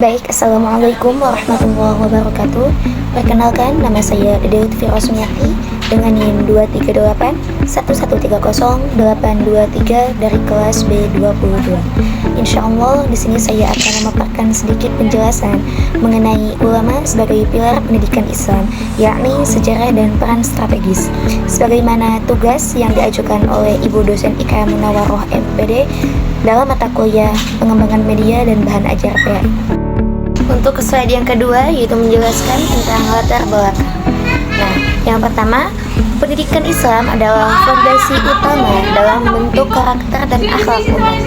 Baik, Assalamualaikum warahmatullahi wabarakatuh. Perkenalkan, nama saya Dede Lutfi Rosumiati dengan NIM 23811308223 dari kelas B22. Insya Allah di sini saya akan memaparkan sedikit penjelasan mengenai ulama sebagai pilar pendidikan Islam, yakni sejarah dan peran strategis. Sebagaimana tugas yang diajukan oleh Ibu dosen IK Munawaroh MPD dalam mata kuliah pengembangan media dan bahan ajar PAI. Untuk slide yang kedua yaitu menjelaskan tentang latar belakang. Nah, yang pertama, pendidikan Islam adalah fondasi utama dalam membentuk karakter dan akhlak umat.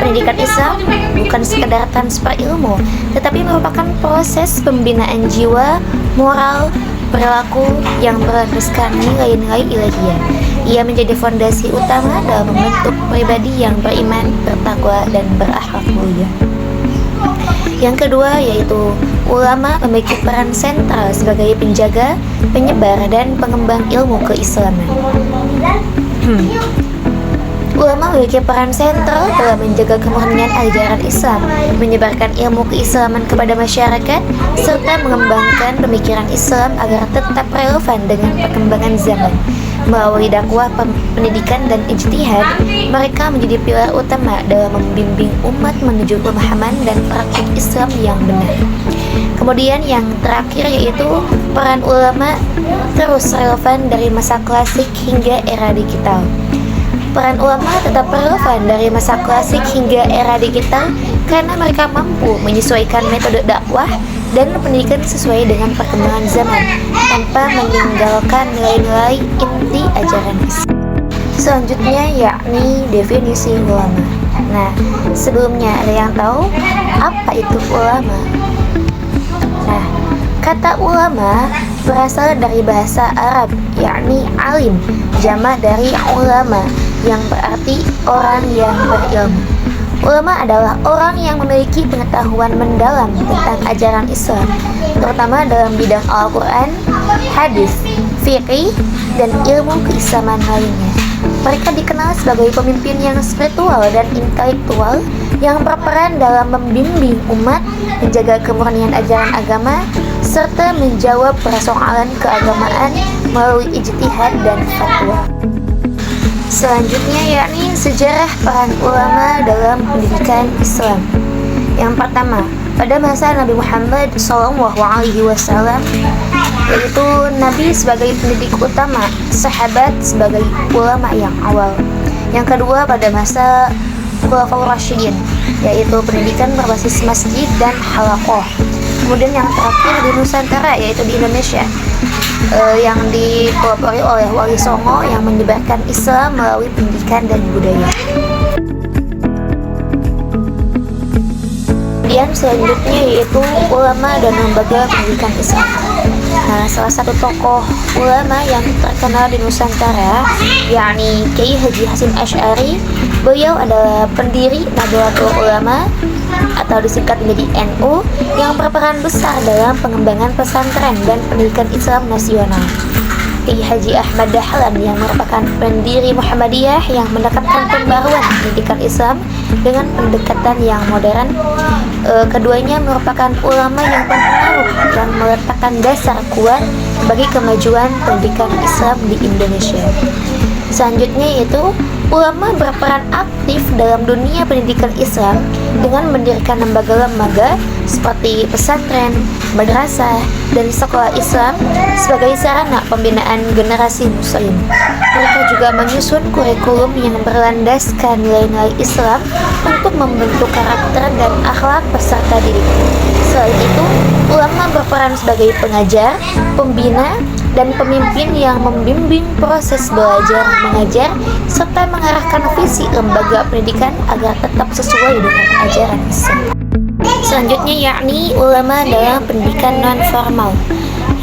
Pendidikan Islam bukan sekedar transfer ilmu, tetapi merupakan proses pembinaan jiwa, moral, perilaku yang berlandaskan nilai-nilai ilahiyah. Ia menjadi fondasi utama dalam membentuk pribadi yang beriman, bertakwa, dan berakhlak mulia. Yang kedua yaitu ulama memiliki peran sentral sebagai penjaga, penyebar, dan pengembang ilmu keislaman. Ulama memiliki peran sentral dalam menjaga kemurnian ajaran Islam, menyebarkan ilmu keislaman kepada masyarakat, serta mengembangkan pemikiran Islam agar tetap relevan dengan perkembangan zaman. Melalui dakwah pendidikan dan ijtihad, mereka menjadi pilar utama dalam membimbing umat menuju pemahaman dan praktik Islam yang benar. Kemudian yang terakhir yaitu peran ulama terus relevan dari masa klasik hingga era digital. Peran ulama tetap relevan dari masa klasik hingga era digital karena mereka mampu menyesuaikan metode dakwah dan pendidikan sesuai dengan perkembangan zaman tanpa meninggalkan nilai-nilai inti ajaran Islam. Selanjutnya yakni definisi ulama. Nah, sebelumnya ada yang tahu apa itu ulama? Nah, kata ulama berasal dari bahasa Arab yakni alim, jamak dari ulama yang berarti orang yang berilmu. Ulama adalah orang yang memiliki pengetahuan mendalam tentang ajaran Islam, terutama dalam bidang Al-Quran, hadis, fikih, dan ilmu keislaman lainnya. Mereka dikenal sebagai pemimpin yang spiritual dan intelektual yang berperan dalam membimbing umat, menjaga kemurnian ajaran agama, serta menjawab persoalan keagamaan melalui ijtihad dan fatwa. Selanjutnya yakni sejarah peran ulama dalam pendidikan Islam. Yang pertama, pada masa Nabi Muhammad SAW, yaitu Nabi sebagai pendidik utama, sahabat sebagai ulama yang awal. Yang kedua, pada masa Khulafaur Rasyidin, yaitu pendidikan berbasis masjid dan halaqah. Kemudian yang terakhir di Nusantara, yaitu di Indonesia, yang dipelopori oleh Wali Songo yang menyebarkan Islam melalui pendidikan dan budaya. Kemudian selanjutnya yaitu ulama dan lembaga pendidikan Islam. Nah, salah satu tokoh ulama yang terkenal di Nusantara yakni Kiai Haji Hasyim Asy'ari. Beliau adalah pendiri Nahdlatul Ulama atau disingkat menjadi NU yang berperan besar dalam pengembangan pesantren dan pendidikan Islam nasional. Kiai Haji Ahmad Dahlan yang merupakan pendiri Muhammadiyah yang mendekatkan pembaruan pendidikan Islam dengan pendekatan yang modern. Keduanya merupakan ulama yang berpengaruh dan meletakkan dasar kuat bagi kemajuan pendidikan Islam di Indonesia. Selanjutnya yaitu ulama berperan aktif dalam dunia pendidikan Islam dengan mendirikan lembaga-lembaga seperti pesantren, madrasah, dan sekolah Islam sebagai sarana pembinaan generasi muslim. Mereka juga menyusun kurikulum yang berlandaskan nilai-nilai Islam untuk membentuk karakter dan akhlak peserta didik. Selain itu, ulama berperan sebagai pengajar, pembina, dan pemimpin yang membimbing proses belajar mengajar serta mengarahkan visi lembaga pendidikan agar tetap sesuai dengan ajaran Islam. Selanjutnya yakni ulama dalam pendidikan non-formal,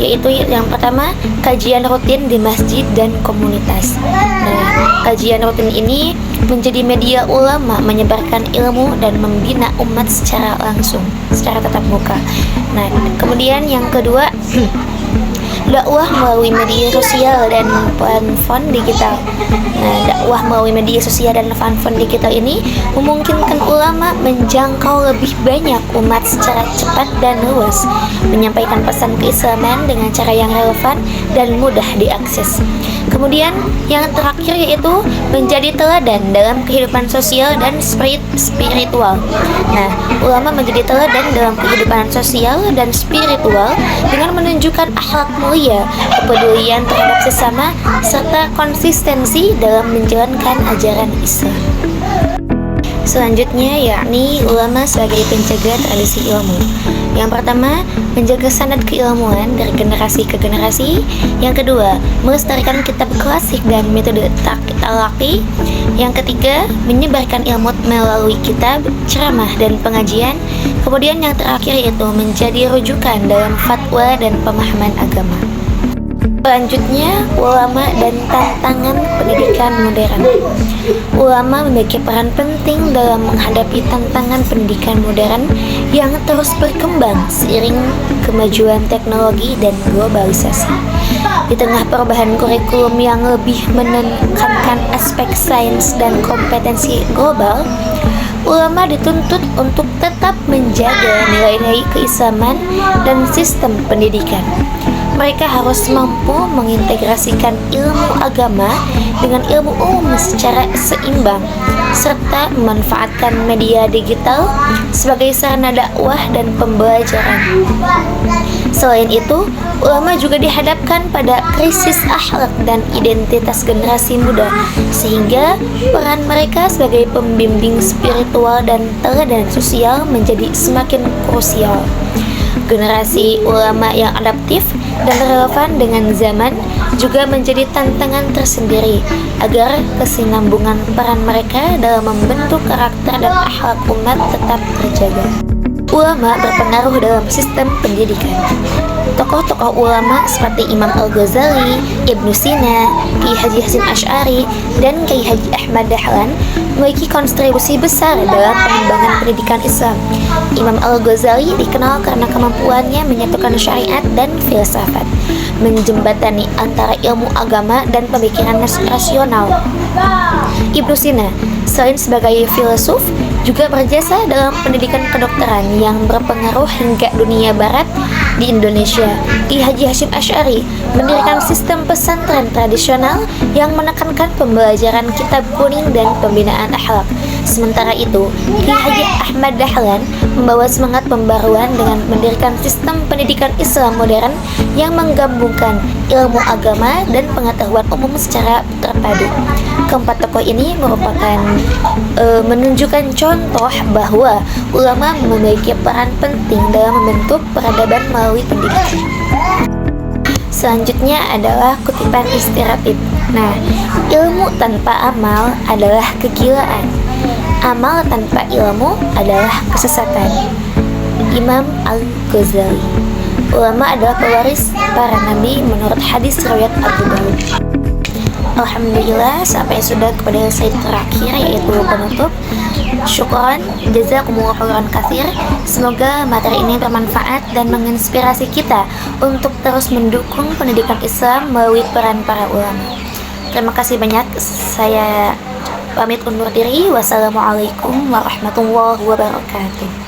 yaitu yang pertama kajian rutin di masjid dan komunitas. Nah, kajian rutin ini menjadi media ulama menyebarkan ilmu dan membina umat secara langsung, secara tatap muka. Nah, kemudian yang kedua dakwah melalui media sosial dan platform digital. Nah, dakwah melalui media sosial dan platform digital ini memungkinkan ulama menjangkau lebih banyak umat secara cepat dan luas, menyampaikan pesan keislaman dengan cara yang relevan dan mudah diakses. Kemudian yang terakhir yaitu menjadi teladan dalam kehidupan sosial dan spiritual. Nah, ulama menjadi teladan dalam kehidupan sosial dan spiritual dengan menunjukkan akhlak mulia, kepedulian terhadap sesama, serta konsistensi dalam menjalankan ajaran Islam. Selanjutnya yakni ulama sebagai penjaga tradisi ilmu. Yang pertama, menjaga sanad keilmuan dari generasi ke generasi. Yang kedua, melestarikan kitab klasik dan metode talaqi. Yang ketiga, menyebarkan ilmu melalui kitab, ceramah, dan pengajian. Kemudian yang terakhir yaitu menjadi rujukan dalam fatwa dan pemahaman agama. Selanjutnya, ulama dan tantangan pendidikan modern. Ulama memiliki peran penting dalam menghadapi tantangan pendidikan modern yang terus berkembang seiring kemajuan teknologi dan globalisasi. Di tengah perubahan kurikulum yang lebih menekankan aspek sains dan kompetensi global, ulama dituntut untuk tetap menjaga nilai-nilai keislaman dan sistem pendidikan. Mereka harus mampu mengintegrasikan ilmu agama dengan ilmu umum secara seimbang, serta memanfaatkan media digital sebagai sarana dakwah dan pembelajaran. Selain itu, ulama juga dihadapkan pada krisis akhlak dan identitas generasi muda, sehingga peran mereka sebagai pembimbing spiritual dan teladan sosial menjadi semakin krusial. Generasi ulama yang adaptif dan relevan dengan zaman juga menjadi tantangan tersendiri agar kesinambungan peran mereka dalam membentuk karakter dan akhlak umat tetap terjaga. Ulama berpengaruh dalam sistem pendidikan. Tokoh-tokoh ulama seperti Imam Al-Ghazali, Ibnu Sina, Kiai Haji Hasyim Asy'ari, dan Kiai Haji Ahmad Dahlan memiliki kontribusi besar dalam pengembangan pendidikan Islam. Imam Al-Ghazali dikenal karena kemampuannya menyatukan syariat dan filsafat, menjembatani antara ilmu agama dan pemikiran rasional. Ibnu Sina, selain sebagai filsuf, juga berjasa dalam pendidikan kedokteran yang berpengaruh hingga dunia barat. Di Indonesia, Kiai Haji Hasyim Asy'ari mendirikan sistem pesantren tradisional yang menekankan pembelajaran kitab kuning dan pembinaan akhlak. Sementara itu, Kiai Haji Ahmad Dahlan membawa semangat pembaruan dengan mendirikan sistem pendidikan Islam modern yang menggabungkan ilmu agama dan pengetahuan umum secara terpadu. Keempat tokoh ini merupakan menunjukkan contoh bahwa ulama memiliki peran penting dalam membentuk peradaban melalui pendidikan. Selanjutnya adalah kutipan istirahatib. Nah, ilmu tanpa amal adalah kegilaan. Amal tanpa ilmu adalah kesesatan. Imam Al-Ghazali. Ulama adalah pewaris para nabi menurut hadis riwayat Abu Daud. Alhamdulillah, sampai sudah kepada slide terakhir yaitu penutup. Syukran, jazakumullah khairan katsir. Semoga materi ini bermanfaat dan menginspirasi kita untuk terus mendukung pendidikan Islam melalui peran para ulama. Terima kasih banyak. Saya pamit undur diri. Wassalamualaikum warahmatullahi wabarakatuh.